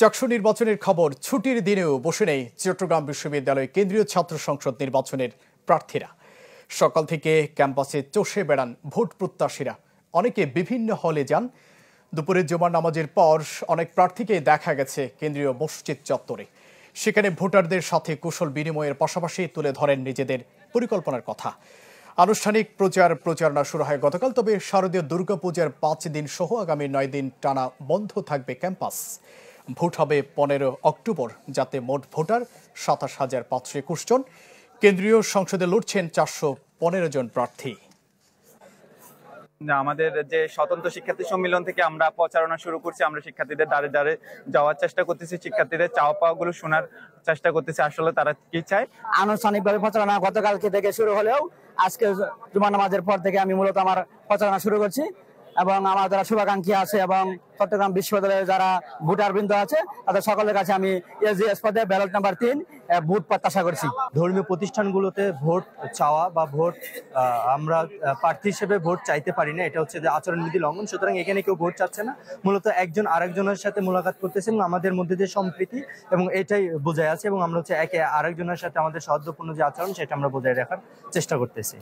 চাকসু নির্বাচনের খবর ছুটির দিনেও বসে নেই চট্টগ্রাম বিশ্ববিদ্যালয় কেন্দ্রীয় ছাত্র সংসদ নির্বাচনের প্রার্থীরা। সকাল থেকে ক্যাম্পাসে চষে বেড়ান ভোট প্রত্যাশীরা। অনেকে বিভিন্ন হলে যান। দুপুরে জুমার নামাজের পর অনেক প্রার্থীকে দেখা গেছে কেন্দ্রীয় মসজিদ চত্বরে। সেখানে ভোটারদের সাথে কুশল বিনিময়ের পাশাপাশি তুলে ধরেন নিজেদের পরিকল্পনার কথা। আনুষ্ঠানিক প্রচারণা শুরু হয় গতকাল। তবে শারদীয় দুর্গাপূজার 5 দিন সহ আগামী 9 দিন টানা বন্ধ থাকবে ক্যাম্পাস। ভোট হবে 15 অক্টোবর, যাতে মোট ভোটার 27,521 জন। কেন্দ্রীয় সংসদে লড়ছেন 415 জন প্রার্থী। আমাদের যে স্বতন্ত্র শিক্ষার্থী সম্মেলন থেকে আমরা প্রচারণা শুরু করছি। আমরা শিক্ষার্থীদের দ্বারে দ্বারে যাওয়ার চেষ্টা করতেছি, শিক্ষার্থীদের চাওয়া পাওয়া গুলো শোনার চেষ্টা করতেছি, আসলে তারা কি চায়। আনুষ্ঠানিকভাবে প্রচারণা গতকালকে থেকে শুরু হলেও আজকে জুমা নামাজের পর থেকে আমি মূলত আমার প্রচারণা শুরু করছি এবং আমার যারা শুভাকাঙ্ক্ষী আছে এবং চট্টগ্রাম বিশ্ববিদ্যালয়ের যারা ভোটার বৃন্দ আছে তাদের সকলের কাছে আমি এসজিএস পদে ব্যালট নাম্বার 3 ভোট প্রত্যাশা করছি। ধর্মীয় প্রতিষ্ঠানগুলোতে ভোট চাওয়া বা ভোট আমরা প্রার্থী হিসেবে ভোট চাইতে পারি না, এটা হচ্ছে যে আচরণবিধি লঙ্ঘন। সুতরাং এখানে কেউ ভোট চাচ্ছে না, মূলত একজন আরেকজনের সাথে মোলাকাত করতেছেন। আমাদের মধ্যে যে সম্প্রীতি এবং এটাই বোঝায় আছে এবং আমরা হচ্ছে একে আরেকজনের সাথে আমাদের সৌহার্দ্যপূর্ণ যে আচরণ সেটা আমরা বজায় রাখার চেষ্টা করতেছি।